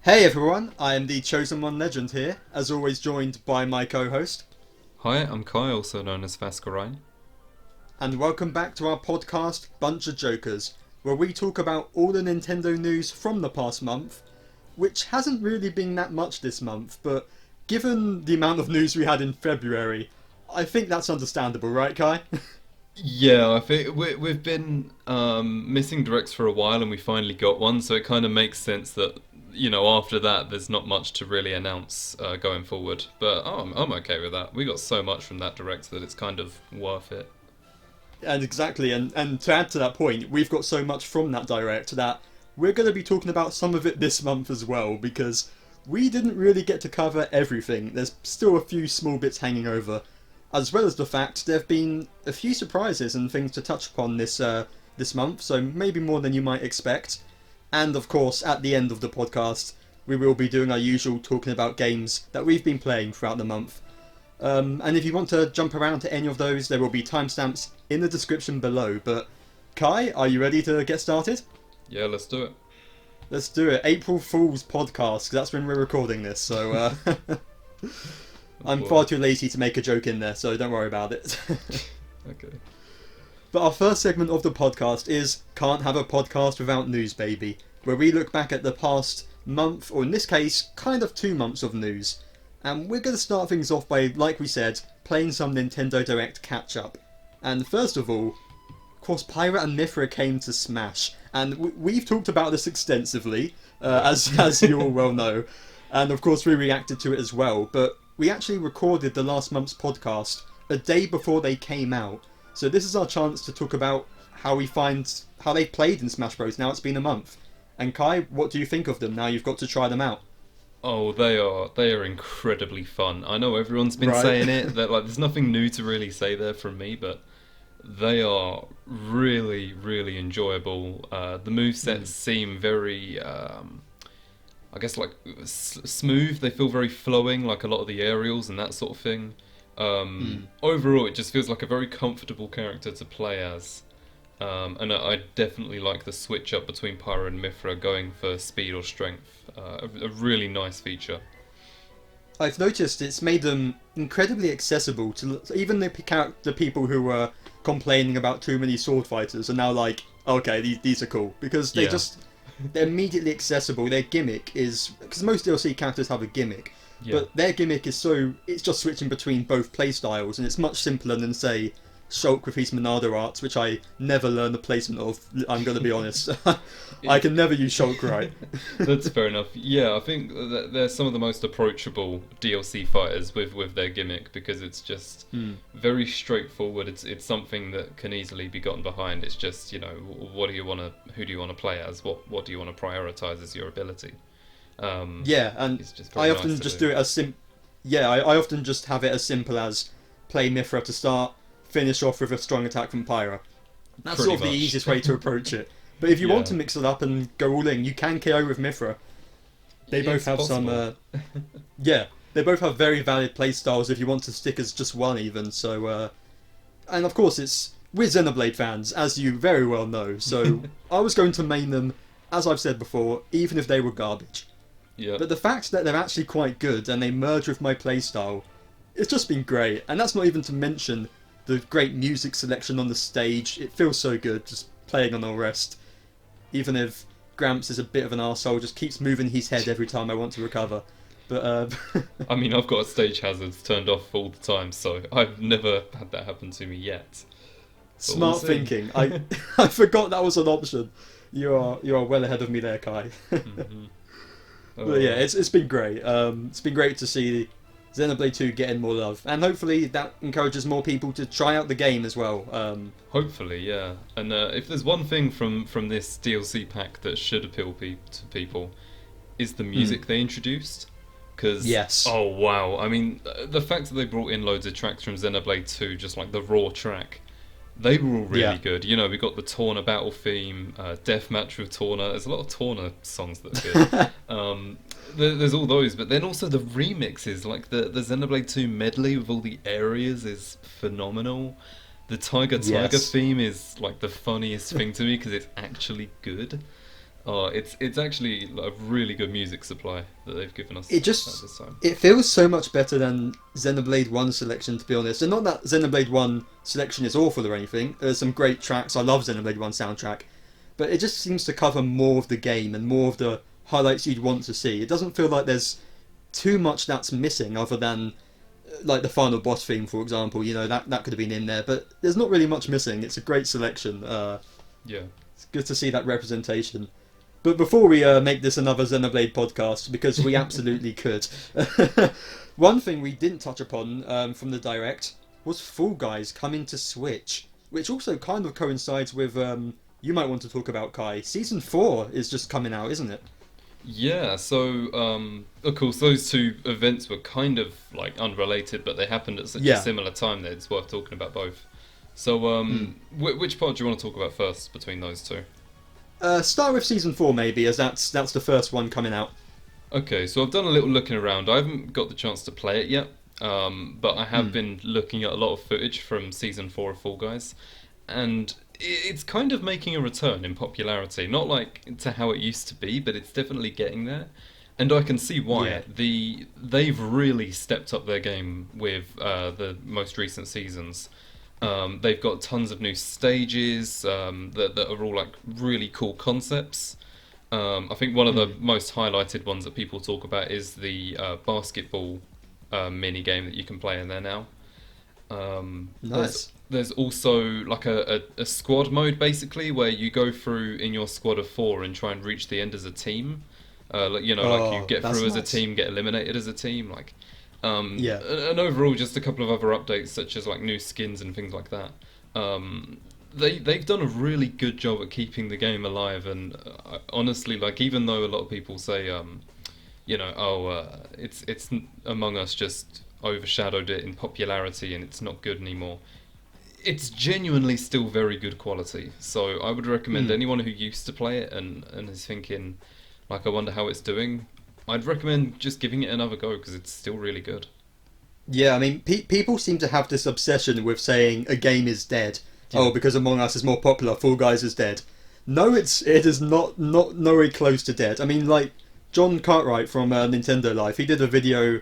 Hey everyone, I am the Chosen One Legend here, as always joined by my co-host. Hi, I'm Kai, also known as Vascarine. And welcome back to our podcast BunchaJokahs, where we talk about all the Nintendo news from the past month, which hasn't really been that much this month, but given the amount of news we had in February, I think that's understandable, right Kai? Yeah, I think we've been missing directs for a while and we finally got one, so it kind of makes sense that, after that there's not much to really announce going forward. But I'm okay with that. We got so much from that direct that it's kind of worth it. And exactly, and to add to that point, we've got so much from that direct that we're going to be talking about some of it this month as well, because we didn't really get to cover everything. There's still a few small bits hanging over, as well as the fact there have been a few surprises and things to touch upon this month, so maybe more than you might expect. And of course, at the end of the podcast, we will be doing our usual talking about games that we've been playing throughout the month. And if you want to jump around to any of those, there will be timestamps in the description below. But Kai, are you ready to get started? Yeah, let's do it. Let's do it. April Fool's podcast, because that's when we're recording this, so I'm far too lazy to make a joke in there, so don't worry about it. Okay. But our first segment of the podcast is Can't Have a Podcast Without News, Baby, where we look back at the past month, or in this case, kind of 2 months of news. And we're going to start things off by, like we said, playing some Nintendo Direct catch-up. And first of all, of course, Pyra and Mythra came to Smash. And we've talked about this extensively, as you all well know. And of course we reacted to it as well. But we actually recorded the last month's podcast a day before they came out. So this is our chance to talk about how they played in Smash Bros. Now it's been a month. And Kai, what do you think of them now you've got to try them out? Oh, they are incredibly fun. I know everyone's been saying it, that there's nothing new to really say there from me, but they are really, really enjoyable. The movesets seem very, smooth. They feel very flowing, like a lot of the aerials and that sort of thing. Overall, it just feels like a very comfortable character to play as. And I definitely like the switch up between Pyra and Mythra going for speed or strength. A really nice feature. I've noticed it's made them incredibly accessible to even the people who were complaining about too many sword fighters are now like, okay, these are cool, because they're immediately accessible. Their gimmick is, because most DLC characters have a gimmick, but their gimmick is it's just switching between both playstyles, and it's much simpler than, say, Shulk with his Monado arts, which I never learned the placement of, I'm going to be honest. I can never use Shulk right. That's fair enough. Yeah, I think that they're some of the most approachable DLC fighters with their gimmick, because it's just very straightforward. It's something that can easily be gotten behind. It's just, who do you want to play as? What do you want to prioritize as your ability? And I often just do it as I often just have it as simple as play Mythra to start, finish off with a strong attack from Pyra. That's Pretty sort of much the easiest way to approach it. But if you want to mix it up and go all in, you can KO with Mythra. They both have possible. they both have very valid playstyles if you want to stick as just one even. So, and of course we're Xenoblade fans, as you very well know. So I was going to main them, as I've said before, even if they were garbage. Yeah. But the fact that they're actually quite good and they merge with my playstyle, it's just been great. And that's not even to mention the great music selection on the stage. It feels so good just playing on all rest. Even if Gramps is a bit of an arsehole, just keeps moving his head every time I want to recover. But I mean, I've got stage hazards turned off all the time, so I've never had that happen to me yet. But smart thinking. I forgot that was an option. You are well ahead of me there, Kai. But yeah, it's been great. It's been great to see Xenoblade 2 getting more love, and hopefully that encourages more people to try out the game as well. Hopefully, yeah. And if there's one thing from this DLC pack that should appeal to people, is the music they introduced. Because, oh wow, I mean, the fact that they brought in loads of tracks from Xenoblade 2, just like the raw track, they were all really good. We got the Torna battle theme, Deathmatch with Torna. There's a lot of Torna songs that are good. There's all those, but then also the remixes, like the Xenoblade 2 medley with all the areas is phenomenal. The Tiger theme is like the funniest thing to me because it's actually good. Oh, it's actually a really good music supply that they've given us It at this just time. it feels so much better than Xenoblade 1 selection, to be honest. And not that Xenoblade 1 selection is awful or anything. There's some great tracks. I love Xenoblade 1 soundtrack, but it just seems to cover more of the game and more of the highlights you'd want to see. It doesn't feel like there's too much that's missing, other than like the final boss theme, for example. You know, that could have been in there, but there's not really much missing. It's a great selection. Yeah, it's good to see that representation. But before we make this another Xenoblade podcast, because we absolutely could, one thing we didn't touch upon from the Direct was Fall Guys coming to Switch, which also kind of coincides with, you might want to talk about, Kai. Season 4 is just coming out, isn't it? yeah. So, of course, those two events were kind of like unrelated, but they happened at such a similar time that it's worth talking about both. So, which part do you want to talk about first between those two? Start with Season 4 maybe, as that's the first one coming out. Okay, so I've done a little looking around. I haven't got the chance to play it yet, but I have been looking at a lot of footage from Season 4 of Fall Guys, and it's kind of making a return in popularity. Not like to how it used to be, but it's definitely getting there. And I can see why. Yeah. They've really stepped up their game with the most recent seasons. They've got tons of new stages that are all like really cool concepts. I think one of the most highlighted ones that people talk about is the basketball mini game that you can play in there now. Nice. There's also like a squad mode basically where you go through in your squad of 4 and try and reach the end as a team. Like you get through as a team, get eliminated as a team, like. And overall, just a couple of other updates, such as like new skins and things like that. They've done a really good job at keeping the game alive, and honestly, like even though a lot of people say, it's Among Us just overshadowed it in popularity and it's not good anymore. It's genuinely still very good quality. So I would recommend anyone who used to play it and is thinking, like, I wonder how it's doing. I'd recommend just giving it another go because it's still really good. Yeah, I mean, people seem to have this obsession with saying a game is dead. Yeah. Oh, because Among Us is more popular, Fall Guys is dead. No, it is not nowhere close to dead. I mean, like John Cartwright from Nintendo Life, he did a video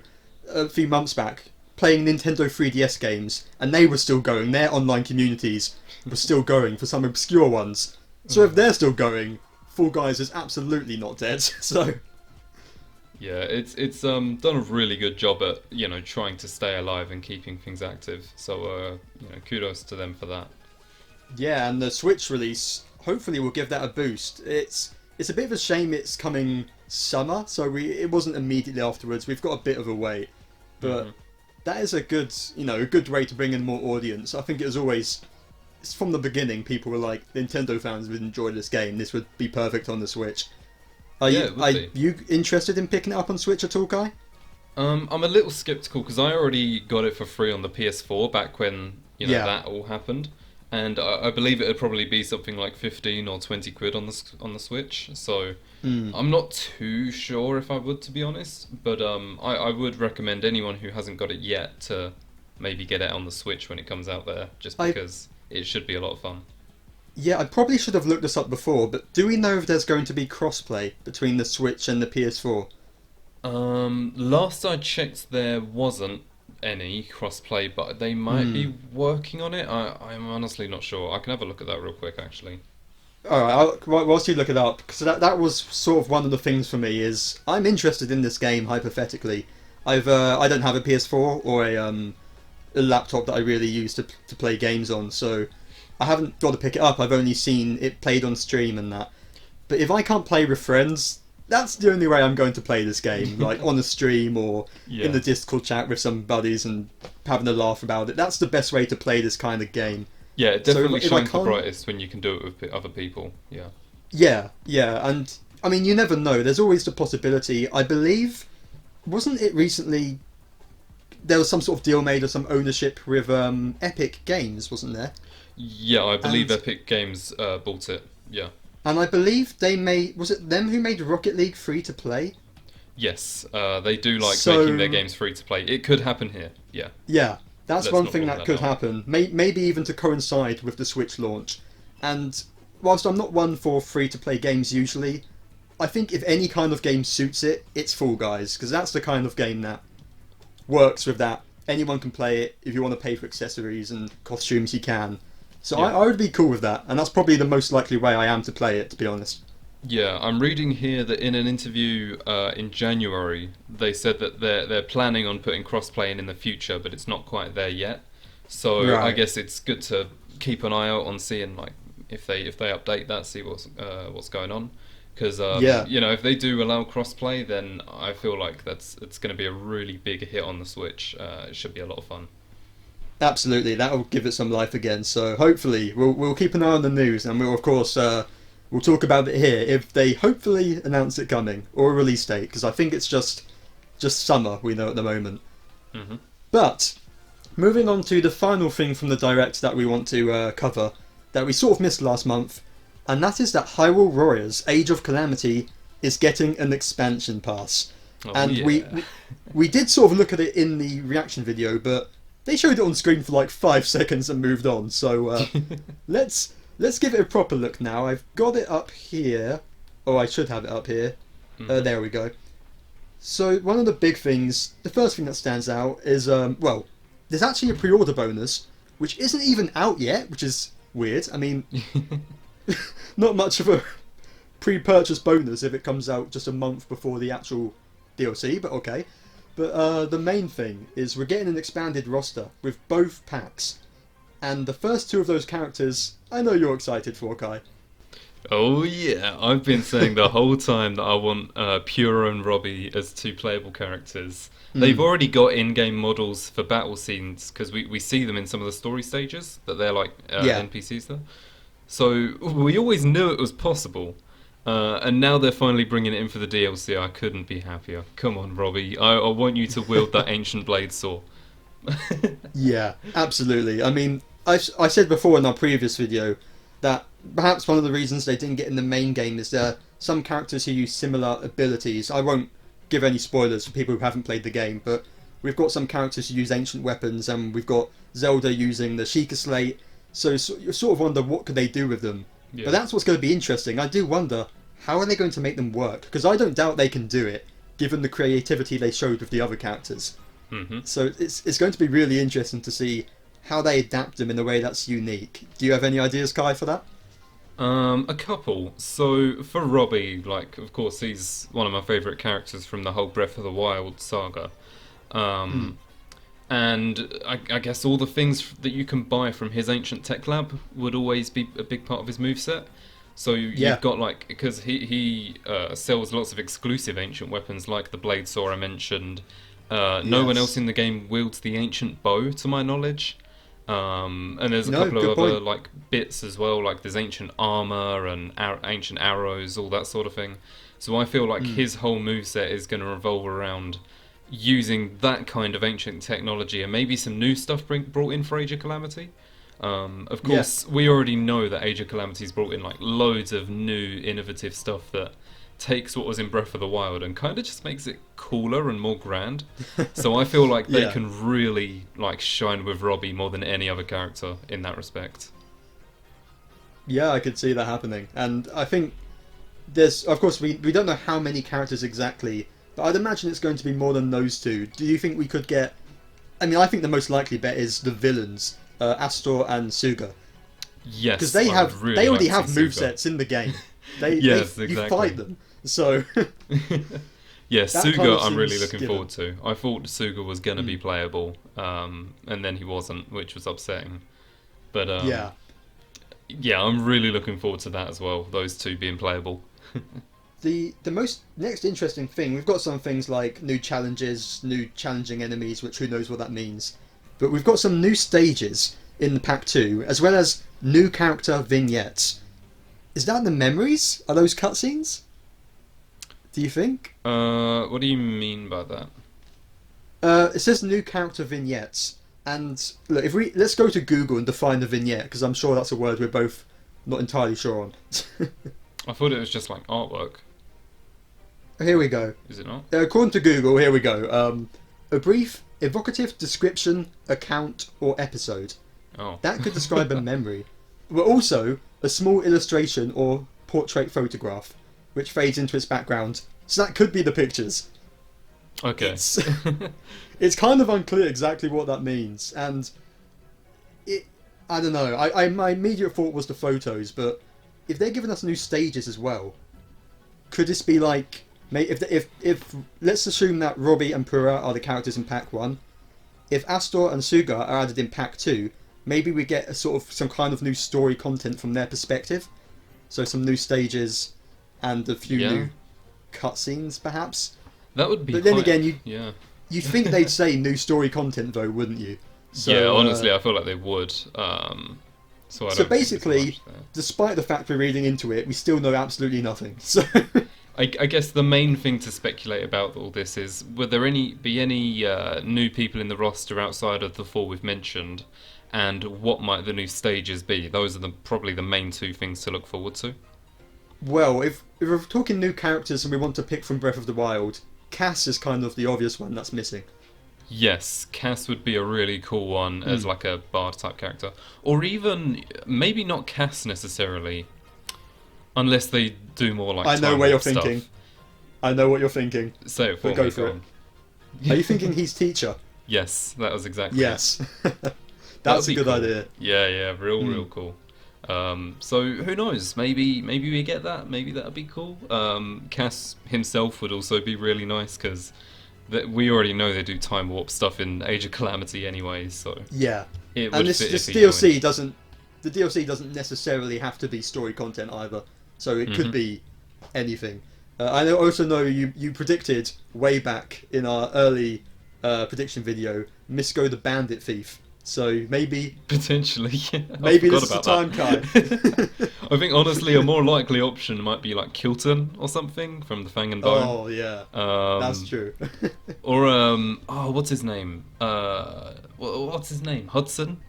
a few months back playing Nintendo 3DS games, and they were still going. Their online communities were still going for some obscure ones. So if they're still going, Fall Guys is absolutely not dead. So. Yeah, it's done a really good job at trying to stay alive and keeping things active. So kudos to them for that. Yeah, and the Switch release hopefully will give that a boost. It's a bit of a shame it's coming summer, so it wasn't immediately afterwards. We've got a bit of a wait, but that is a good way to bring in more audience. I think it was always. From the beginning, people were like, Nintendo fans would enjoy this game. This would be perfect on the Switch. Are you interested in picking it up on Switch at all, Kai? I'm a little skeptical because I already got it for free on the PS4 back when that all happened, and I believe it would probably be something like 15 or 20 quid on the Switch. So I'm not too sure if I would, to be honest. But I would recommend anyone who hasn't got it yet to maybe get it on the Switch when it comes out there, just because it should be a lot of fun. Yeah, I probably should have looked this up before, but do we know if there's going to be crossplay between the Switch and the PS4? Last I checked, there wasn't any crossplay, but they might be working on it. I'm honestly not sure. I can have a look at that real quick, actually. Alright, whilst you look it up, because that was sort of one of the things for me, is I'm interested in this game, hypothetically. I don't have a PS4 or a laptop that I really use to play games on, so I haven't got to pick it up. I've only seen it played on stream and that. But if I can't play with friends, that's the only way I'm going to play this game. Like on a stream or in the Discord chat with some buddies and having a laugh about it. That's the best way to play this kind of game. Yeah, it definitely shines the brightest when you can do it with other people. Yeah. Yeah, and I mean, you never know. There's always the possibility. I believe, wasn't it recently, there was some sort of deal made or some ownership with Epic Games, wasn't there? Yeah, I believe Epic Games bought it, yeah. And I believe was it them who made Rocket League free to play? Yes, they do like making their games free to play. It could happen here, yeah. Yeah, that's one thing that could happen. Maybe even to coincide with the Switch launch. And whilst I'm not one for free to play games usually, I think if any kind of game suits it, it's Fall Guys, because that's the kind of game that works with that. Anyone can play it. If you want to pay for accessories and costumes, you can. So I would be cool with that, and that's probably the most likely way I am to play it, to be honest. Yeah, I'm reading here that in an interview in January, they said that they're planning on putting crossplay in the future, but it's not quite there yet. So I guess it's good to keep an eye out on seeing like if they update that, see what's going on. Because you know, if they do allow crossplay, then I feel like it's going to be a really big hit on the Switch. It should be a lot of fun. Absolutely, that will give it some life again. So hopefully, we'll keep an eye on the news, and we'll of course we'll talk about it here if they hopefully announce it coming or a release date. Because I think it's just summer we know at the moment. Mm-hmm. But moving on to the final thing from the Direct that we want to cover that we sort of missed last month. And that is that Hyrule Warriors Age of Calamity is getting an expansion pass. We did sort of look at it in the reaction video, but they showed it on screen for like 5 seconds and moved on. So let's give it a proper look now. I've got it up here. Oh, I should have it up here. There we go. So one of the big things, the first thing that stands out is, well, there's actually a pre-order bonus, which isn't even out yet, which is weird. I mean... Not much of a pre-purchase bonus if it comes out just a month before the actual DLC, but okay. But the main thing is we're getting an expanded roster with both packs. And the first two of those characters, I know you're excited for, Kai. Oh yeah, I've been saying the whole time that I want Pyra and Robbie as 2 playable characters. They've already got in-game models for battle scenes, because we see them in some of the story stages, that they're like NPCs there. So we always knew it was possible, and now they're finally bringing it in for the DLC. I couldn't be happier. Come on, Robbie, I want you to wield that ancient blade saw. Yeah, absolutely. I mean, I said before in our previous video that perhaps one of the reasons they didn't get in the main game is there are some characters who use similar abilities. I won't give any spoilers for people who haven't played the game, but we've got some characters who use ancient weapons, and we've got Zelda using the Sheikah Slate. So you sort of wonder what could they do with them. Yeah. But that's what's going to be interesting. I do wonder, how are they going to make them work? Because I don't doubt they can do it, given the creativity they showed with the other characters. Mm-hmm. So it's going to be really interesting to see how they adapt them in a way that's unique. Do you have any ideas, Kai, for that? A couple. So for Robbie, like, of course, he's one of my favourite characters from the whole Breath of the Wild saga. And I guess all the things that you can buy from his ancient tech lab would always be a big part of his moveset. So you've got, like, because he sells lots of exclusive ancient weapons like the blade saw I mentioned. No one else in the game wields the ancient bow, to my knowledge. And there's a couple of other like bits as well, like there's ancient armor and ancient arrows, all that sort of thing. So I feel like his whole moveset is going to revolve around using that kind of ancient technology and maybe some new stuff brought in for Age of Calamity. Of course, we already know that Age of Calamity's brought in like loads of new innovative stuff that takes what was in Breath of the Wild and kind of just makes it cooler and more grand. So I feel like they can really like shine with Robbie more than any other character in that respect. Yeah, I could see that happening. And I think there's, of course, we don't know how many characters exactly, but I'd imagine it's going to be more than those two. Do you think we could get... I mean, I think the most likely bet is the villains, Astor and Suga. Yes, because they already have movesets in the game. Exactly. You fight them. So yeah, Suga I'm really looking forward to. I thought Suga was going to be playable, and then he wasn't, which was upsetting. But yeah, I'm really looking forward to that as well, those two being playable. The most next interesting thing, we've got some things like new challenges, new challenging enemies, which who knows what that means. But we've got some new stages in the Pack 2, as well as new character vignettes. Is that the memories? Are those cutscenes? Do you think? What do you mean by that? It says new character vignettes. And look, let's go to Google and define the vignette, because I'm sure that's a word we're both not entirely sure on. I thought it was just like artwork. Here we go. Is it not? According to Google, here we go. A brief, evocative description, account, or episode. Oh. That could describe a memory. But also, a small illustration or portrait photograph. which fades into its background. So that could be the pictures. Okay. It's kind of unclear exactly what that means, and I don't know. My immediate thought was the photos, but if they're giving us new stages as well, could this be like, if let's assume that Robbie and Pyra are the characters in Pack 1, if Astor and Suga are added in Pack 2, maybe we get a sort of some kind of new story content from their perspective, so some new stages and a few new cutscenes, perhaps. That would be. But then again, you'd think they'd say new story content though, wouldn't you? So, yeah, honestly, I feel like they would. So basically, despite the fact we're reading into it, we still know absolutely nothing. So I guess the main thing to speculate about all this is, would there be any new people in the roster outside of the 4 we've mentioned, and what might the new stages be? Those are probably the main 2 things to look forward to. Well, if we're talking new characters and we want to pick from Breath of the Wild, Cass is kind of the obvious one that's missing. Yes, Cass would be a really cool one as like a bard type character. Or even, maybe not Cass necessarily, unless they do more like I know where you're thinking. I know what you're thinking. Say it for me. Go for it. Are you thinking he's teacher? Yes, that was exactly Yes. That's a good idea. Yeah, real cool. So who knows? Maybe we get that. Maybe that'd be cool. Cass himself would also be really nice because we already know they do time warp stuff in Age of Calamity anyway. So yeah, and this DLC doesn't. The DLC doesn't necessarily have to be story content either. So it could be anything. I also know you predicted way back in our early prediction video, Misko the Bandit Thief. So maybe potentially, yeah. Maybe this is the time, Kai. I think honestly, a more likely option might be like Kilton or something from the Fang and Bone. Oh yeah, that's true. Or what's his name? What's his name? Hudson.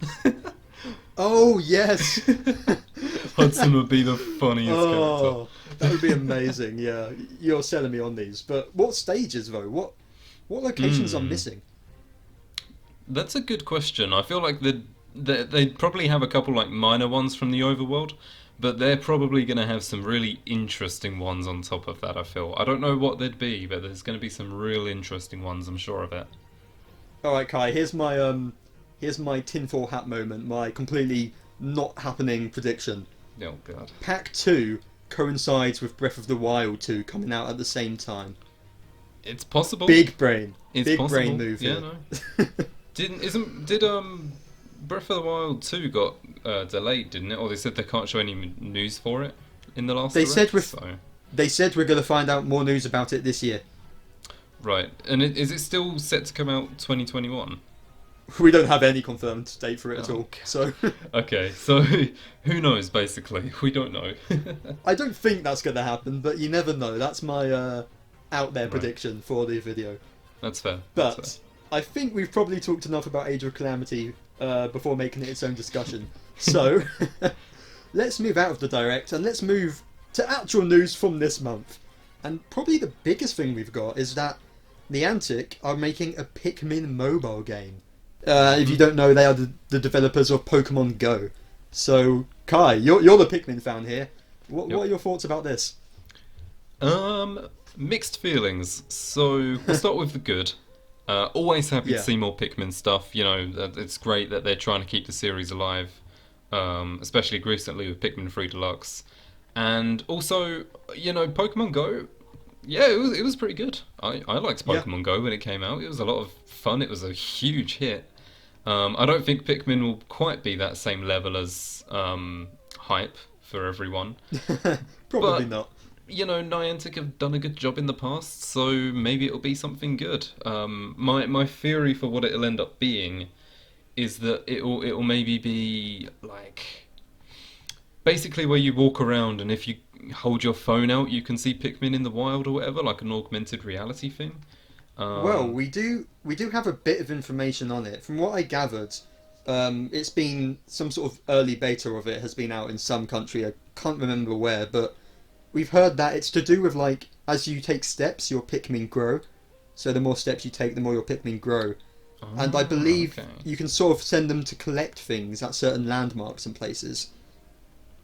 Oh yes. Hudson would be the funniest character. That would be amazing. Yeah, you're selling me on these. But what stages though? What locations are missing? That's a good question. I feel like they'd probably have a couple like minor ones from the overworld, but they're probably going to have some really interesting ones on top of that, I feel. I don't know what they'd be, but there's going to be some real interesting ones, I'm sure of it. Alright, Kai, here's my tinfoil hat moment, my completely not happening prediction. Oh, God. Pack 2 coincides with Breath of the Wild 2 coming out at the same time. It's possible. Big brain. It's Big possible. brain move. Yeah, no. Did Breath of the Wild 2 got delayed, didn't it? Or they said they can't show any news for it in the last direct, They said we're going to find out more news about it this year. Right. And is it still set to come out 2021? We don't have any confirmed date for it at all. God. So okay, so who knows, basically? We don't know. I don't think that's going to happen, but you never know. That's my out there prediction for the video. That's fair. But I think we've probably talked enough about Age of Calamity before making it its own discussion. So let's move out of the Direct and let's move to actual news from this month. And probably the biggest thing we've got is that Niantic are making a Pikmin mobile game. If you don't know, they are the developers of Pokemon Go. So, Kai, you're the Pikmin fan here. What are your thoughts about this? Mixed feelings. So, we'll start with the good. Always happy to see more Pikmin stuff. You know, it's great that they're trying to keep the series alive, especially recently with Pikmin 3 Deluxe. And also, you know, Pokemon Go, yeah, it was pretty good. I liked Pokemon Go when it came out. It was a lot of fun. It was a huge hit. I don't think Pikmin will quite be that same level as hype for everyone. Probably not. You know, Niantic have done a good job in the past, so maybe it'll be something good. My theory for what it'll end up being is that it'll maybe be like basically where you walk around and if you hold your phone out, you can see Pikmin in the wild or whatever, like an augmented reality thing. Well, we do have a bit of information on it. From what I gathered, it's been some sort of early beta of it has been out in some country. I can't remember where, but we've heard that it's to do with like as you take steps, your Pikmin grow. So the more steps you take, the more your Pikmin grow. And I believe you can sort of send them to collect things at certain landmarks and places.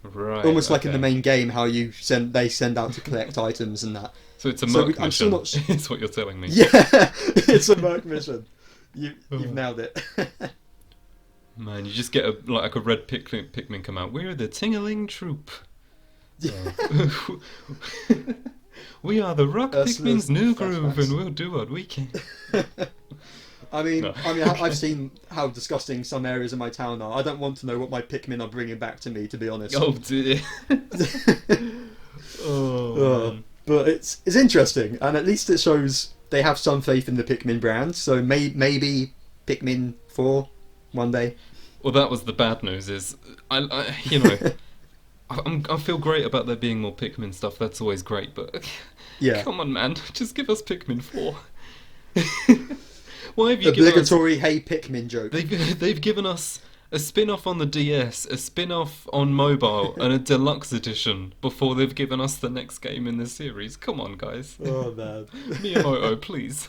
Right. Almost like in the main game, how they send out to collect items and that. So it's a merc mission. I'm still not. It's what you're telling me. Yeah, it's a merc mission. You've nailed it. Man, you just get a red Pikmin come out. We're the Tingaling Troop. We are the Rock Pikmin's new groove, and we'll do what we can. I've seen how disgusting some areas of my town are. I don't want to know what my Pikmin are bringing back to me, to be honest. Oh dear. But it's interesting, and at least it shows they have some faith in the Pikmin brand. So maybe Pikmin 4 one day. Well, that was the bad news. Is I feel great about there being more Pikmin stuff. That's always great, but come on, man, just give us Pikmin 4. Why have you obligatory "Hey Pikmin" joke? They've given us a spin-off on the DS, a spin-off on mobile, and a deluxe edition before they've given us the next game in the series. Come on, guys. Oh man, Miyamoto, please.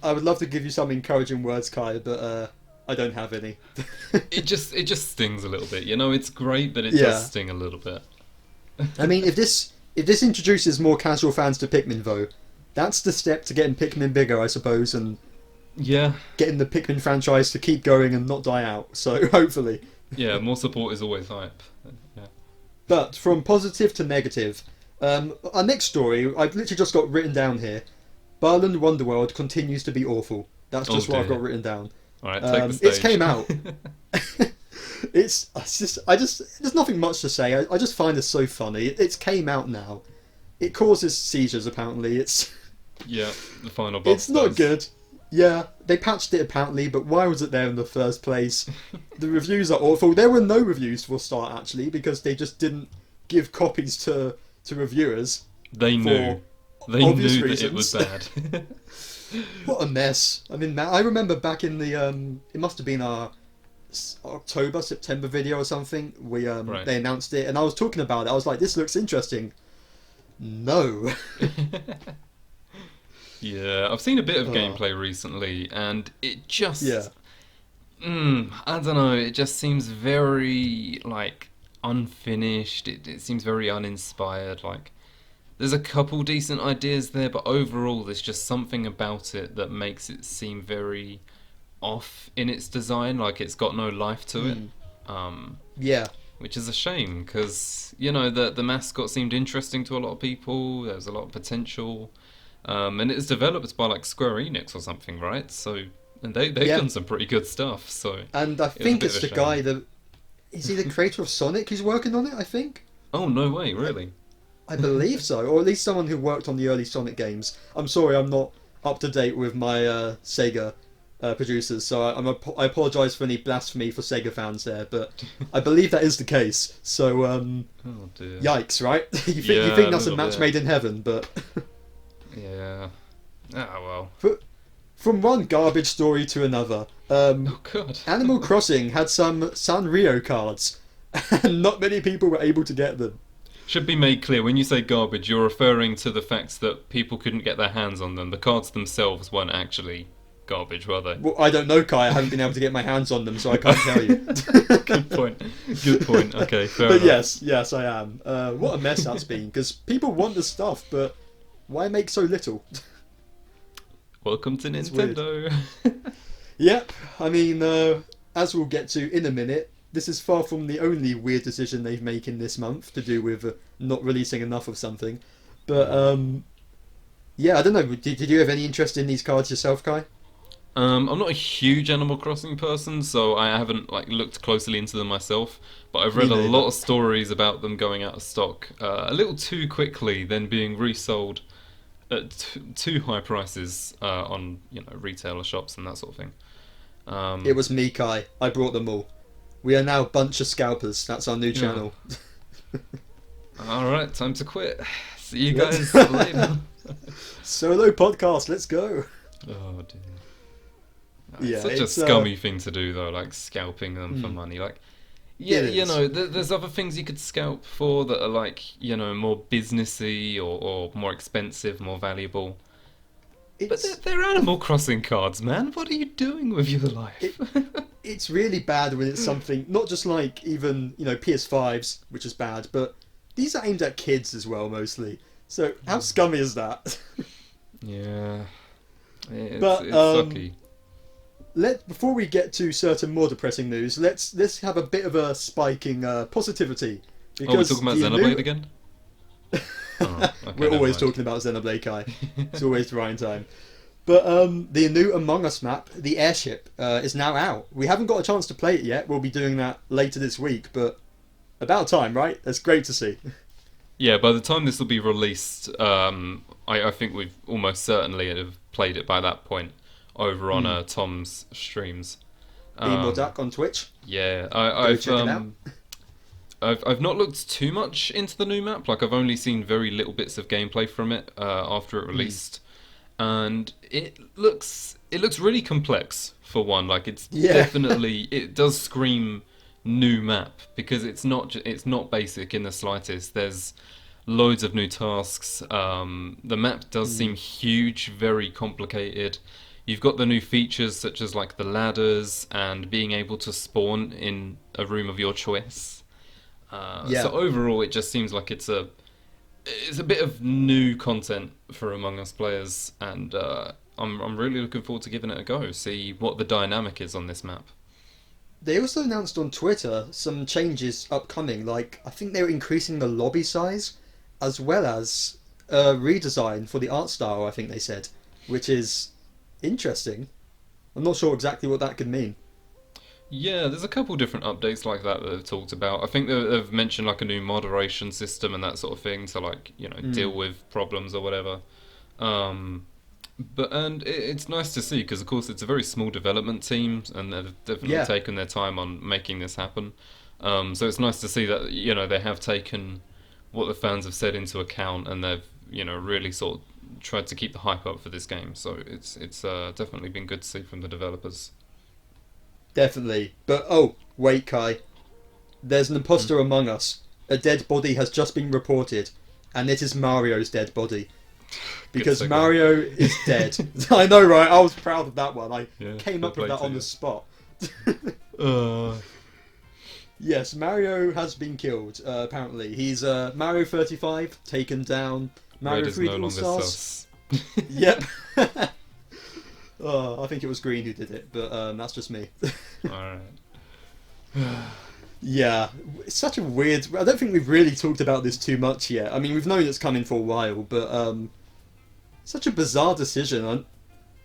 I would love to give you some encouraging words, Kai, but I don't have any. It just stings a little bit. It's great, but it does sting a little bit. I mean, if this introduces more casual fans to Pikmin, though, that's the step to getting Pikmin bigger, I suppose, and getting the Pikmin franchise to keep going and not die out. So hopefully, more support is always hype. Yeah. But from positive to negative, our next story I've literally just got written down here. Balan Wonderworld continues to be awful. That's just what I've got written down. All right, take the stage. It came out. There's nothing much to say. I just find it so funny. It's came out now. It causes seizures. Apparently, the final boss. It's not good. Yeah, they patched it apparently, but why was it there in the first place? The reviews are awful. There were no reviews for a start actually, because they just didn't give copies to reviewers. They knew. They knew that it was bad. What a mess. I mean, I remember back in the it must have been our September video or something. They announced it, and I was talking about it. I was like, "This looks interesting." No. Yeah, I've seen a bit of gameplay recently, and it just I don't know. It just seems very unfinished. It seems very uninspired. There's a couple decent ideas there, but overall there's just something about it that makes it seem very off in its design. It's got no life to it. Which is a shame, because the mascot seemed interesting to a lot of people. There was a lot of potential, and it's developed by Square Enix or something, right? So, and they've done some pretty good stuff. So, and I think it's the guy that is he the creator of Sonic who's working on it, I think. Oh no way, really? I believe so, or at least someone who worked on the early Sonic games. I'm sorry, I'm not up to date with my Sega producers, so I apologise for any blasphemy for Sega fans there, but I believe that is the case. So, oh dear. Yikes, right? you think that's a match made in heaven, but yeah. Ah well. From one garbage story to another, oh god. Animal Crossing had some Sanrio cards, and not many people were able to get them. Should be made clear, when you say garbage, you're referring to the fact that people couldn't get their hands on them. The cards themselves weren't actually garbage, were they? Well, I don't know, Kai. I haven't been able to get my hands on them, so I can't tell you. Good point. Okay, fair enough. But yes, I am. What a mess that's been, because people want the stuff, but why make so little? Welcome to Nintendo. Yep. I mean, as we'll get to in a minute, this is far from the only weird decision they've made in this month to do with not releasing enough of something. But, I don't know. Did you have any interest in these cards yourself, Kai? I'm not a huge Animal Crossing person, so I haven't looked closely into them myself. But I've read a lot of stories about them going out of stock a little too quickly, then being resold at too high prices on retailer shops and that sort of thing. It was me, Kai. I brought them all. We are now Bunch of Scalpers. That's our new channel. Alright, time to quit. See you guys later. Solo podcast, let's go. Oh dear. It's such a scummy thing to do though, scalping them for money. There's other things you could scalp for that are more businessy or more expensive, more valuable. But they're Animal Crossing cards, man. What are you doing with your life? It's really bad when it's something, not just like even, PS5s, which is bad, but these are aimed at kids as well, mostly. So how scummy is that? Yeah. It's sucky. Before we get to certain more depressing news, let's have a bit of a spike in positivity. Because we're talking about Xenoblade again? Okay, we're always talking about Xenoblade, Kai. It's always the right time. But the new Among Us map, the airship, is now out. We haven't got a chance to play it yet. We'll be doing that later this week, but about time, right? That's great to see. Yeah, by the time this will be released, I think we've almost certainly have played it by that point over on Tom's streams. Duck on Twitch. Yeah, check it out. I've not looked too much into the new map. Like, I've only seen very little bits of gameplay from it after it released, and it looks really complex for one. Like, it's definitely, it does scream new map, because it's not basic in the slightest. There's loads of new tasks. The map does seem huge, very complicated. You've got the new features such as like the ladders and being able to spawn in a room of your choice. So overall, it just seems like it's a bit of new content for Among Us players, and I'm really looking forward to giving it a go. See what the dynamic is on this map. They also announced on Twitter some changes upcoming. Like, I think they were increasing the lobby size, as well as a redesign for the art style. I think they said, which is interesting. I'm not sure exactly what that could mean. Yeah, there's a couple different updates like that they've talked about. I think they've mentioned like a new moderation system and that sort of thing to like, deal with problems or whatever. And it's nice to see, because of course it's a very small development team and they've definitely taken their time on making this happen. So it's nice to see that, they have taken what the fans have said into account, and they've, really sort of tried to keep the hype up for this game. So it's definitely been good to see from the developers. Definitely. But, wait, Kai. There's an imposter among us. A dead body has just been reported, and it is Mario's dead body. Because Mario is dead. I know, right? I was proud of that one. I came up with that on the spot. Yes, Mario has been killed, apparently. He's Mario 35, taken down. Mario Red 3 is no longer All-Stars. Yep. I think it was Green who did it, but that's just me. Alright. Yeah, it's such a weird... I don't think we've really talked about this too much yet. I mean, we've known it's coming for a while, but such a bizarre decision.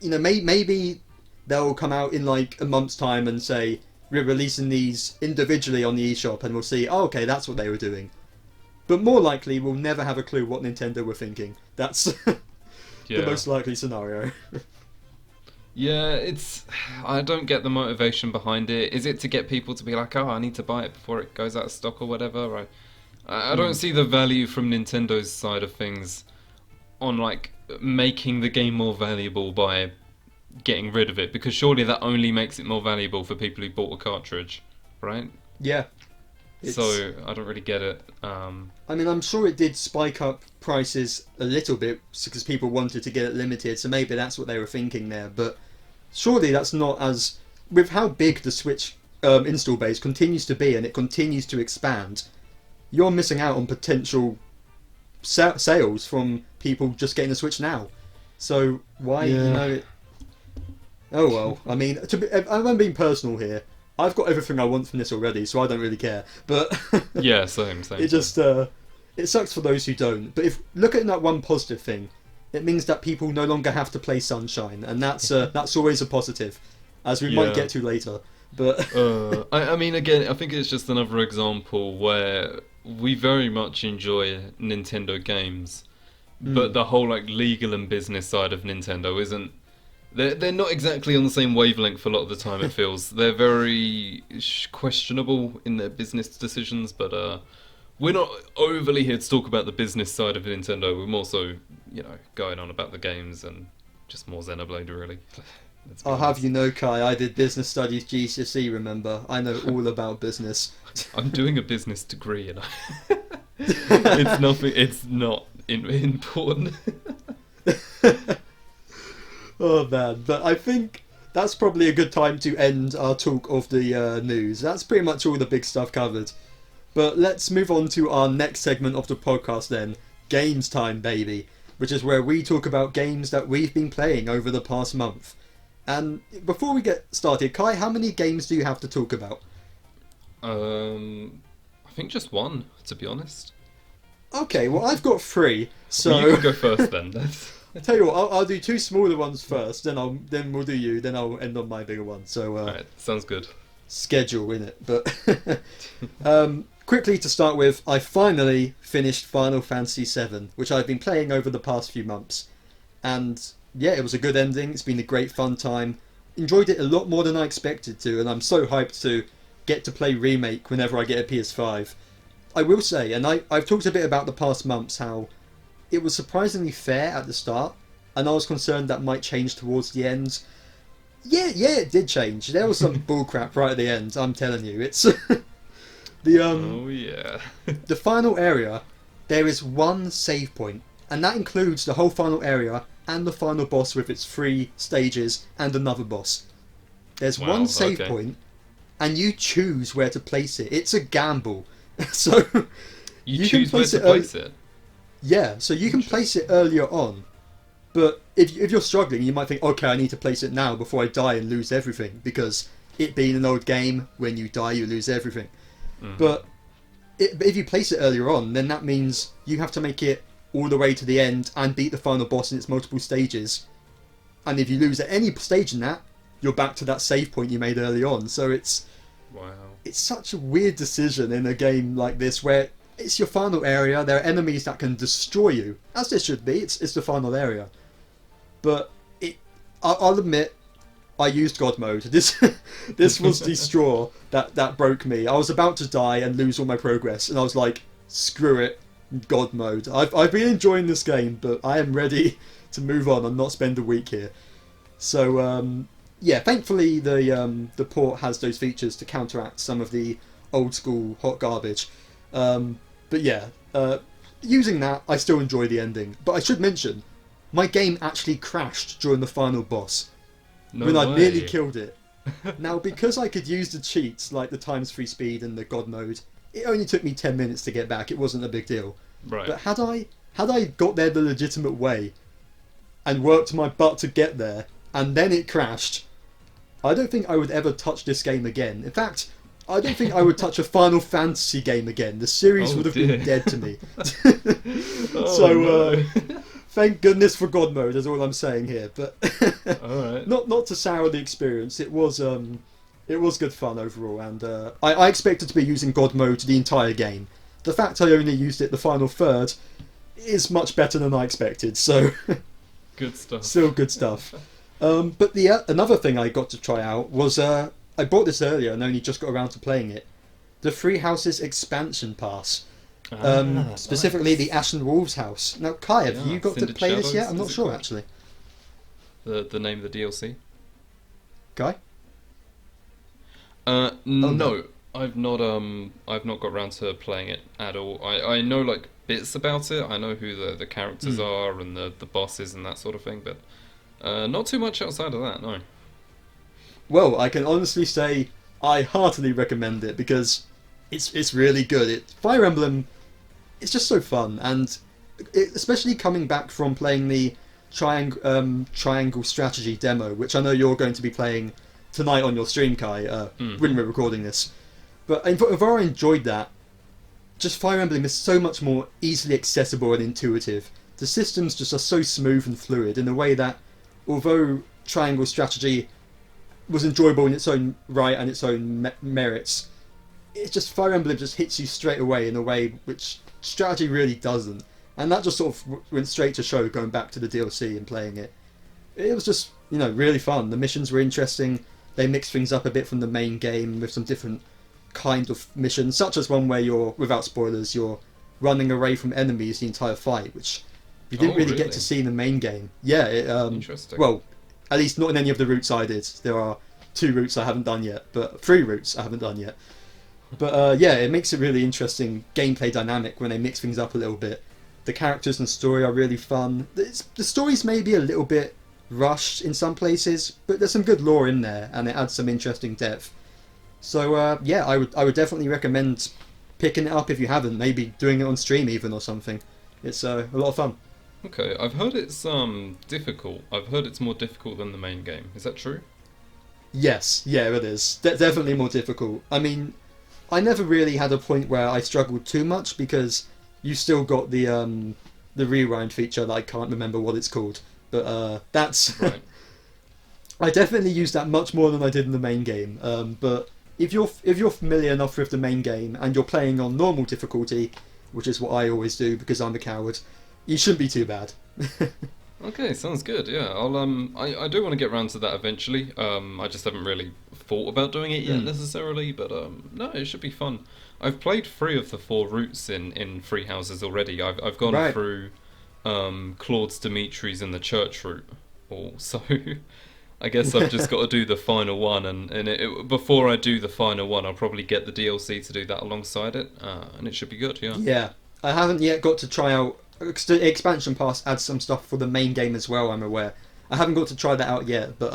Maybe they'll come out in like a month's time and say, we're releasing these individually on the eShop, and we'll see, okay, that's what they were doing. But more likely, we'll never have a clue what Nintendo were thinking. That's the most likely scenario. Yeah, I don't get the motivation behind it. Is it to get people to be like, I need to buy it before it goes out of stock or whatever? I don't see the value from Nintendo's side of things on like making the game more valuable by getting rid of it, because surely that only makes it more valuable for people who bought a cartridge, right? Yeah. So I don't really get it. I mean, I'm sure it did spike up prices a little bit because people wanted to get it limited, so maybe that's what they were thinking there. But surely that's not as... With how big the Switch install base continues to be, and it continues to expand, you're missing out on potential sales from people just getting a Switch now. So why, Oh well, I mean, I'm being personal here. I've got everything I want from this already, so I don't really care. But yeah, same. It just it sucks for those who don't. But if looking at that one positive thing, it means that people no longer have to play Sunshine, and that's always a positive, as we might get to later. But I mean, again, I think it's just another example where we very much enjoy Nintendo games, but the whole like legal and business side of Nintendo isn't. They're not exactly on the same wavelength a lot of the time, it feels. They're very questionable in their business decisions, but we're not overly here to talk about the business side of Nintendo. We're more so, going on about the games and just more Xenoblade, really. I'll have you know, Kai, I did business studies GCSE, remember? I know all about business. I'm doing a business degree, and it's not important. Oh man, but I think that's probably a good time to end our talk of the news. That's pretty much all the big stuff covered. But let's move on to our next segment of the podcast then, Games Time, baby, which is where we talk about games that we've been playing over the past month. And before we get started, Kai, how many games do you have to talk about? I think just one, to be honest. Okay, well I've got 3, so... Well, you can go first then. I'll tell you what, I'll do 2 smaller ones first, then we'll do you, then I'll end on my bigger one. So Alright, sounds good. Schedule, innit? But quickly to start with, I finally finished Final Fantasy VII, which I've been playing over the past few months. And yeah, it was a good ending, it's been a great fun time. Enjoyed it a lot more than I expected to, and I'm so hyped to get to play Remake whenever I get a PS5. I will say, and I've talked a bit about the past months, how it was surprisingly fair at the start, and I was concerned that might change towards the end. Yeah, it did change. There was some bullcrap right at the end, I'm telling you. It's oh yeah. The final area, there is one save point, and that includes the whole final area and the final boss with its 3 stages and another boss. There's one save point, and you choose where to place it. It's a gamble. So you choose where to place it? Yeah, so you can place it earlier on, but if you're struggling, you might think, okay, I need to place it now before I die and lose everything, because it being an old game, when you die you lose everything. Mm-hmm. But if you place it earlier on, then that means you have to make it all the way to the end and beat the final boss in its multiple stages. And if you lose at any stage in that, you're back to that save point you made early on. So it's such a weird decision in a game like this, where it's your final area, there are enemies that can destroy you, as there should be, it's the final area. But I'll admit, I used God mode. This was the straw that broke me. I was about to die and lose all my progress, and I was like, screw it, God mode. I've been enjoying this game, but I am ready to move on and not spend a week here. So yeah, thankfully the port has those features to counteract some of the old school hot garbage. But yeah, using that, I still enjoy the ending. But I should mention, my game actually crashed during the final boss. When I nearly killed it. Now, because I could use the cheats, like the ×3 speed and the God mode, it only took me 10 minutes to get back. It wasn't a big deal. Right. But had I got there the legitimate way and worked my butt to get there, and then it crashed, I don't think I would ever touch this game again. In fact, I don't think I would touch a Final Fantasy game again. The series would have been dead to me. So, thank goodness for God mode, is all I'm saying here. But Alright. not to sour the experience. It was good fun overall, and I expected to be using God mode the entire game. The fact I only used it the final third is much better than I expected. So good stuff. Still good stuff. But another thing I got to try out was I bought this earlier and only just got around to playing it. The Three Houses expansion pass. Specifically nice. the Ashen Wolves house. Now, Kai, have you got to play Shadows, this yet? I'm not sure, actually. The name of the DLC? Kai? No. I've not got around to playing it at all. I know like bits about it. I know who the characters are and the bosses and that sort of thing, but not too much outside of that, no. Well, I can honestly say I heartily recommend it, because it's really good. Fire Emblem, it's just so fun, and especially coming back from playing the Triangle Strategy demo, which I know you're going to be playing tonight on your stream, Kai, when we're recording this. But although I enjoyed that, just Fire Emblem is so much more easily accessible and intuitive. The systems just are so smooth and fluid in a way that, although Triangle Strategy was enjoyable in its own right and its own merits, it's just Fire Emblem just hits you straight away in a way which strategy really doesn't. And that just sort of went straight to show going back to the DLC and playing it. It was just, really fun. The missions were interesting. They mixed things up a bit from the main game with some different kind of missions, such as one where you're, without spoilers, you're running away from enemies the entire fight, which you didn't really get to see in the main game. Yeah, interesting. Well, at least not in any of the routes I did. There are 2 routes I haven't done yet, but 3 routes I haven't done yet. But yeah, it makes a really interesting gameplay dynamic when they mix things up a little bit. The characters and story are really fun. The story's maybe a little bit rushed in some places, but there's some good lore in there, and it adds some interesting depth. So I would definitely recommend picking it up if you haven't. Maybe doing it on stream even or something. It's a lot of fun. Okay, I've heard it's difficult. I've heard it's more difficult than the main game. Is that true? Yes, yeah, it is. Definitely more difficult. I mean, I never really had a point where I struggled too much because you still got the rewind feature that I can't remember what it's called. But that's... Right. I definitely used that much more than I did in the main game. But if you're familiar enough with the main game and you're playing on normal difficulty, which is what I always do because I'm a coward, you shouldn't be too bad. Okay, sounds good. Yeah, I'll I do want to get around to that eventually. I just haven't really thought about doing it yet necessarily, but no, it should be fun. I've played 3 of the 4 routes in Free Houses already. I've gone through Claude's, Dimitri's, and the church route. So I guess I've just got to do the final one, and before I do the final one, I'll probably get the DLC to do that alongside it, and it should be good. Yeah. Yeah, I haven't yet got to try out. The expansion pass adds some stuff for the main game as well, I'm aware. I haven't got to try that out yet, but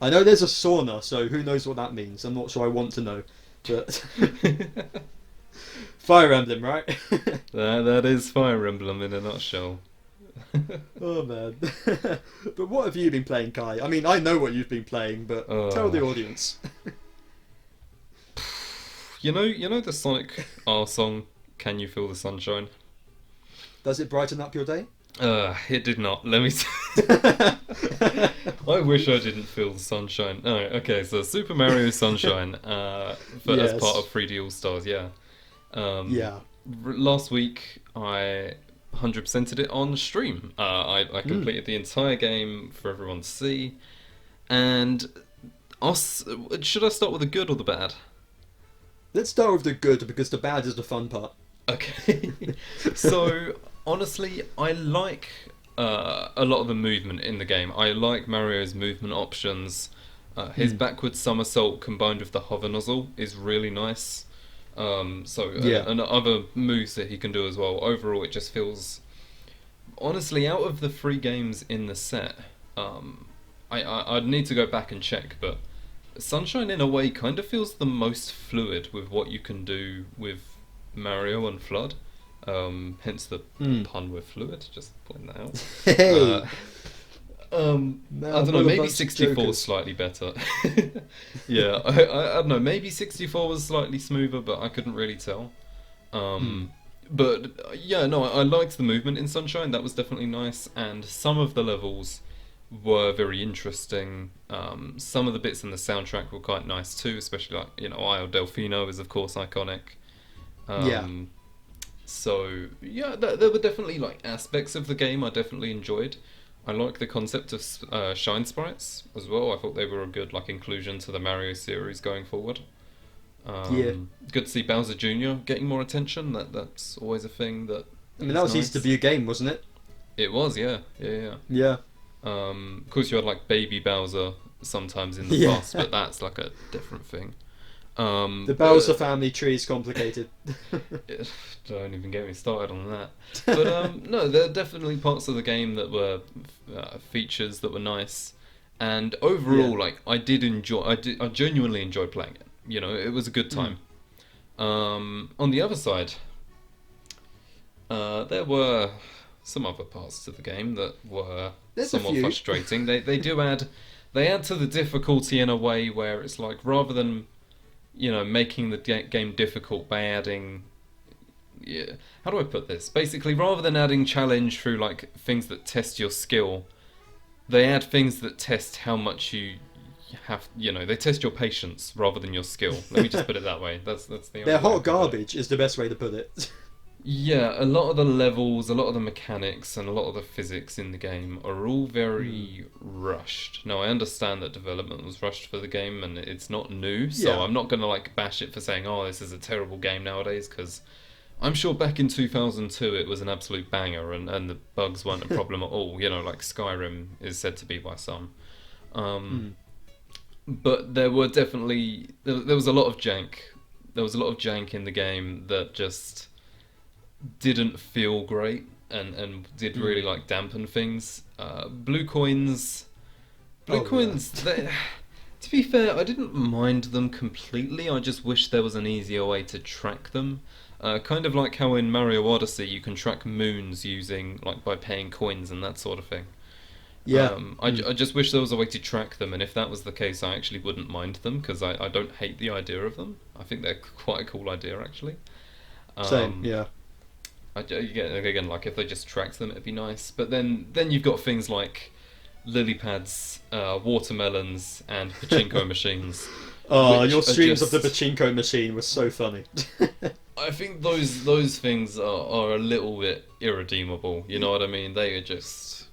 I know there's a sauna, so who knows what that means. I'm not sure I want to know. But Fire Emblem, right? That is Fire Emblem in a nutshell. Oh man. But what have you been playing, Kai? I mean, I know what you've been playing, but tell the audience. You know the Sonic R song, Can You Feel the Sunshine? Does it brighten up your day? It did not. Let me I wish I didn't feel the sunshine. No, okay, so Super Mario Sunshine, as part of 3D All-Stars, yeah. Last week, I 100%ed it on stream. I completed the entire game for everyone to see. And should I start with the good or the bad? Let's start with the good, because the bad is the fun part. Okay. So, honestly, I like a lot of the movement in the game. I like Mario's movement options. His backward somersault combined with the hover nozzle is really nice. And other moves that he can do as well. Overall, it just feels... Honestly, out of the 3 games in the set, I'd need to go back and check, but Sunshine in a way kind of feels the most fluid with what you can do with Mario and Flood. Hence the pun with fluid, just pointing that out. Hey! I don't know, maybe 64 was slightly better. Yeah, I don't know, maybe 64 was slightly smoother, but I couldn't really tell. But yeah, no, I liked the movement in Sunshine, that was definitely nice, and some of the levels were very interesting. Some of the bits in the soundtrack were quite nice too, especially like, Io Delfino is of course iconic. So yeah, there were definitely like aspects of the game I definitely enjoyed. I like the concept of shine sprites as well. I thought they were a good like inclusion to the Mario series going forward. Good to see Bowser Jr. getting more attention. That's always a thing that. I mean, that was his debut game, wasn't it? It was, yeah. Of course, you had like Baby Bowser sometimes in the past, but that's like a different thing. The Bowser family tree is complicated. Don't even get me started on that. But no, there are definitely parts of the game that were features that were nice, and overall, like I genuinely enjoyed playing it. It was a good time. On the other side, there were some other parts to the game that were somewhat frustrating. They add to the difficulty in a way where it's like rather than making the game difficult by adding... how do I put this? Basically, rather than adding challenge through like things that test your skill, they add things that test how much you have... they test your patience rather than your skill. Let me just put it that way. That's the only They're hot garbage is the best way to put it. Yeah, a lot of the levels, a lot of the mechanics, and a lot of the physics in the game are all very rushed. Now, I understand that development was rushed for the game, and it's not new, so I'm not going to like bash it for saying, oh, this is a terrible game nowadays, because I'm sure back in 2002 it was an absolute banger, and the bugs weren't a problem at all, like Skyrim is said to be by some. But there were definitely... There was a lot of jank. There was a lot of jank in the game that just... didn't feel great. and did really like dampen things. Blue coins, they, to be fair, I didn't mind them completely. I just wish there was an easier way to track them. Kind of like how in Mario Odyssey you can track moons using, like, by paying coins and that sort of thing. Yeah. I just wish there was a way to track them, and if that was the case, I actually wouldn't mind them, because I don't hate the idea of them. I think they're quite a cool idea, actually. Same, yeah. Again, like, if they just tracked them, it'd be nice. But then you've got things like lily pads, watermelons, and pachinko machines. Oh, your streams of the pachinko machine was so funny. I think those things are a little bit irredeemable. You know what I mean? They are just...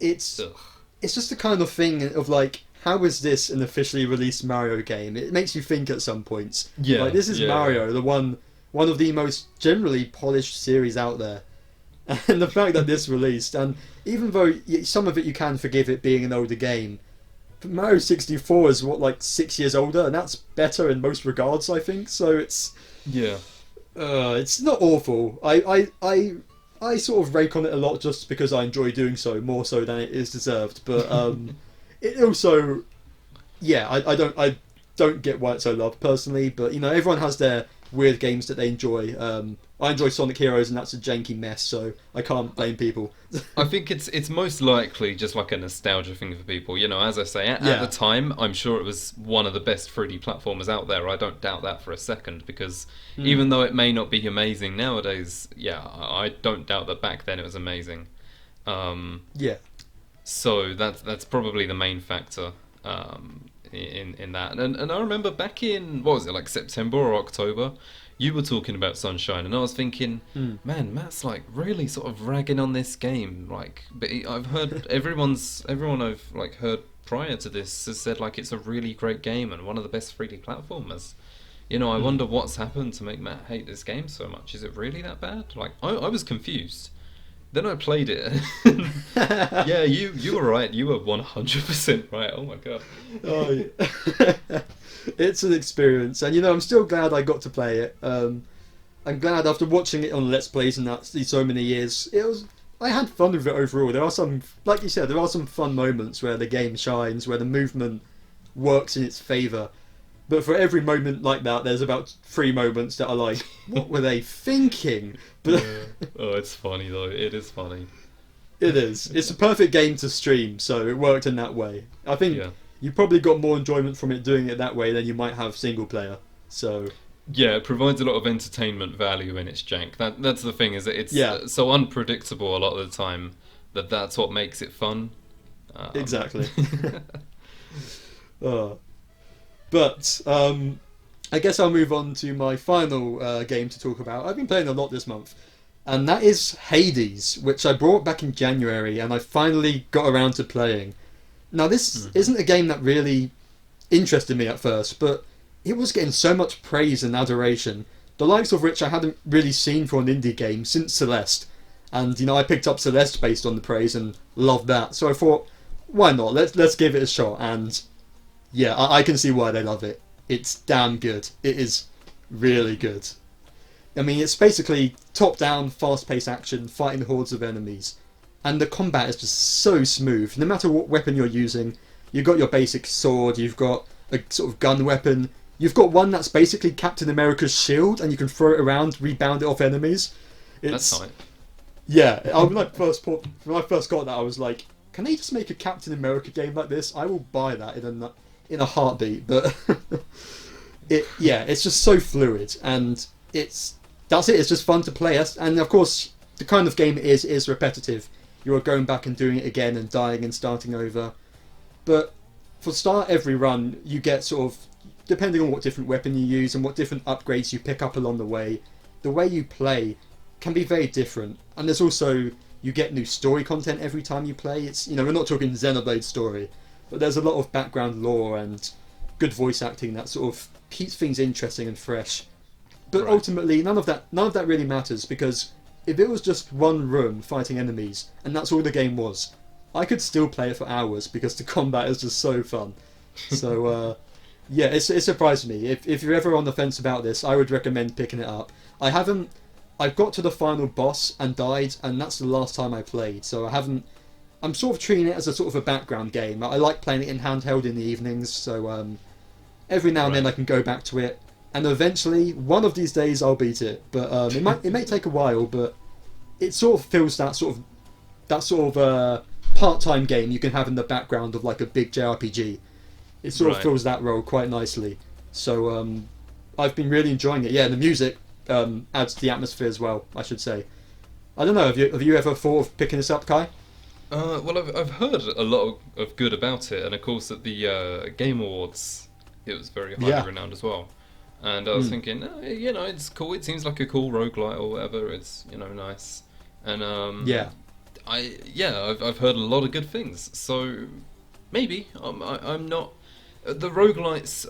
It's just the kind of thing of, like, how is this an officially released Mario game? It makes you think at some points. Yeah, like, this is Mario, the one of the most generally polished series out there. And the fact that this released, and even though some of it you can forgive it being an older game, but Mario 64 is like 6 years older, and that's better in most regards, I think. So it's it's not awful. I sort of rake on it a lot just because I enjoy doing so, more so than it is deserved. But it also, I don't get why it's so loved personally. But everyone has their weird games that they enjoy. I enjoy Sonic Heroes, and that's a janky mess, so I can't blame people. I think it's most likely just like a nostalgia thing for people. As I say, at the time, I'm sure it was one of the best 3D platformers out there. I don't doubt that for a second, because even though it may not be amazing nowadays, I don't doubt that back then it was amazing. So that's probably the main factor in that. And I remember back in, what was it, like September or October, you were talking about Sunshine, and I was thinking, man, Matt's like really sort of ragging on this game. Like, but I've heard everyone I've like heard prior to this has said like it's a really great game and one of the best 3D platformers. I wonder what's happened to make Matt hate this game so much. Is it really that bad? Like, I was confused. Then I played it. Yeah, you were right. You were 100% right. Oh my god. Oh, yeah. It's an experience, and I'm still glad I got to play it. I'm glad after watching it on Let's Plays and that so many years, I had fun with it overall. There are some, like you said, there are some fun moments where the game shines, where the movement works in its favour. But for every moment like that, there's about 3 moments that are like, what were they thinking? But Oh, it's funny though. It is funny. It is. It's a perfect game to stream, so it worked in that way. I think you probably got more enjoyment from it doing it that way than you might have single player. So yeah, it provides a lot of entertainment value in its jank. That's the thing, is that it's so unpredictable a lot of the time that's what makes it fun. Exactly. But I guess I'll move on to my final game to talk about. I've been playing a lot this month, and that is Hades, which I brought back in January, and I finally got around to playing. Now, this isn't a game that really interested me at first, but it was getting so much praise and adoration, the likes of which I hadn't really seen for an indie game since Celeste. And, I picked up Celeste based on the praise and loved that. So I thought, why not? Let's give it a shot. And yeah, I can see why they love it. It's damn good. It is really good. I mean, it's basically top-down, fast-paced action, fighting hordes of enemies. And the combat is just so smooth. No matter what weapon you're using, you've got your basic sword, you've got a sort of gun weapon, you've got one that's basically Captain America's shield, and you can throw it around, rebound it off enemies. That's fine. Yeah, when I first got that, I was like, can they just make a Captain America game like this? I will buy that in a heartbeat. But it's just so fluid, and that's it. It's just fun to play. And of course, the kind of game it is repetitive. You're going back and doing it again and dying and starting over. But for start every run, you get sort of, depending on what different weapon you use and what different upgrades you pick up along the way you play can be very different. And there's also, you get new story content every time you play. It's, we're not talking Xenoblade story, but there's a lot of background lore and good voice acting that sort of keeps things interesting and fresh. But ultimately, none of that really matters, because if it was just one room fighting enemies and that's all the game was, I could still play it for hours because the combat is just so fun. So it surprised me. If you're ever on the fence about this, I would recommend picking it up. I I've got to the final boss and died, and that's the last time I played. So I'm sort of treating it as a sort of a background game. I like playing it in handheld in the evenings, so every now and then I can go back to it, and eventually one of these days I'll beat it. But it may take a while, but it sort of feels that sort of part-time game you can have in the background of like a big JRPG. It sort of fills that role quite nicely. So I've been really enjoying it. Yeah, and the music adds to the atmosphere as well, I should say. I don't know, have you ever thought of picking this up, Kai? Well, I've heard a lot of good about it, and of course at the Game Awards it was very highly renowned as well. And I was thinking, it's cool. It seems like a cool roguelite or whatever. It's nice. And I've heard a lot of good things. So maybe I'm not. The roguelites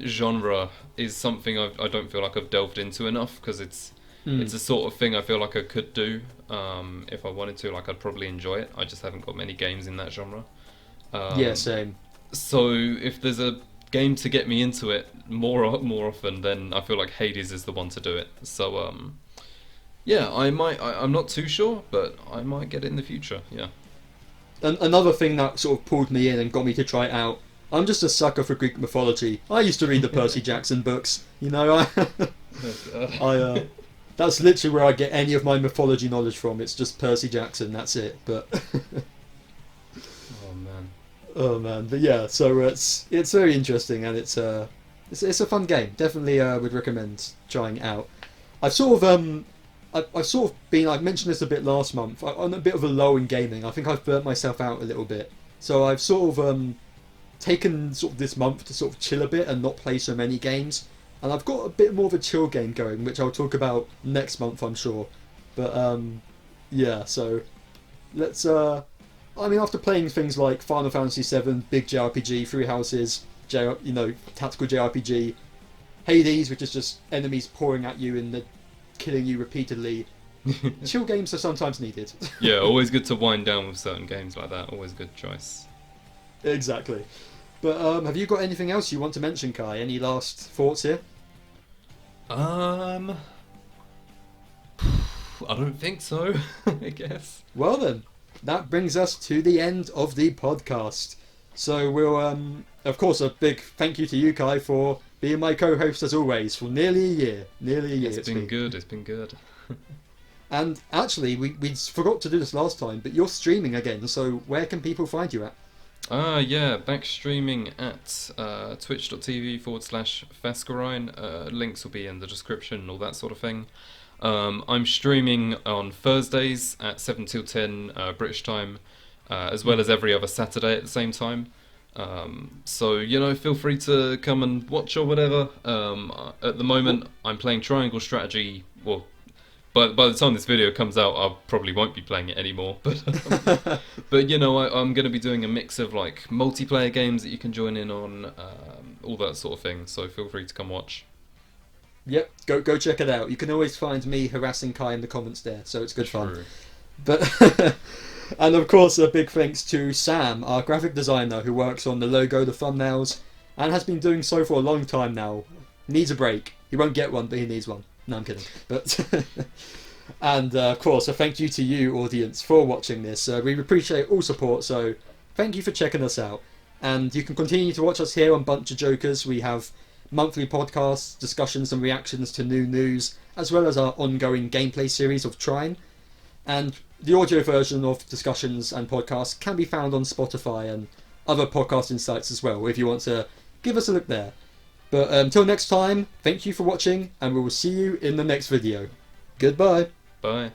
genre is something I don't feel like I've delved into enough, because it's a sort of thing I feel like I could do if I wanted to. Like, I'd probably enjoy it. I just haven't got many games in that genre. Same. So if there's a game to get me into it more often, then I feel like Hades is the one to do it. So I'm not too sure, but I might get it in the future. Yeah. Another thing that sort of pulled me in and got me to try it out. I'm just a sucker for Greek mythology. I used to read the Percy Jackson books. That's literally where I get any of my mythology knowledge from. It's just Percy Jackson. That's it. But oh man. But yeah, so it's very interesting, and it's a fun game. Definitely would recommend trying it out. I've sort of been. I mentioned this a bit last month. I'm on a bit of a low in gaming. I think I've burnt myself out a little bit. So I've sort of taken sort of this month to sort of chill a bit and not play so many games. And I've got a bit more of a chill game going, which I'll talk about next month, I'm sure. But so let's. After playing things like Final Fantasy VII, big JRPG, Three Houses, tactical JRPG, Hades, which is just enemies pouring at you and killing you repeatedly. Chill games are sometimes needed. Yeah, always good to wind down with certain games like that. Always a good choice. Exactly. But have you got anything else you want to mention, Kai? Any last thoughts here? I don't think so. I guess. Well then, that brings us to the end of the podcast. So we'll, of course, a big thank you to you, Kai, for being my co-host as always for nearly a year. It's been good. It's been good. And actually, we forgot to do this last time, but you're streaming again. So where can people find you at? Back streaming at twitch.tv/Fascarine. Links will be in the description and all that sort of thing. I'm streaming on Thursdays at 7 till 10 British time, as well as every other Saturday at the same time. So, feel free to come and watch or whatever. At the moment, I'm playing Triangle Strategy. Well, by the time this video comes out, I probably won't be playing it anymore. But I'm going to be doing a mix of like multiplayer games that you can join in on, all that sort of thing. So feel free to come watch. Yep, go check it out. You can always find me harassing Kai in the comments there, so it's good fun. But and of course, a big thanks to Sam, our graphic designer, who works on the logo, the thumbnails, and has been doing so for a long time now. Needs a break. He won't get one, but he needs one. No, I'm kidding. But and of course, a thank you to you, audience, for watching this. We appreciate all support, so thank you for checking us out. And you can continue to watch us here on BunchaJokahs. We have monthly podcasts, discussions and reactions to new news, as well as our ongoing gameplay series of Trine. And the audio version of discussions and podcasts can be found on Spotify and other podcasting sites as well, if you want to give us a look there. But until next time, thank you for watching, and we will see you in the next video. Goodbye. Bye.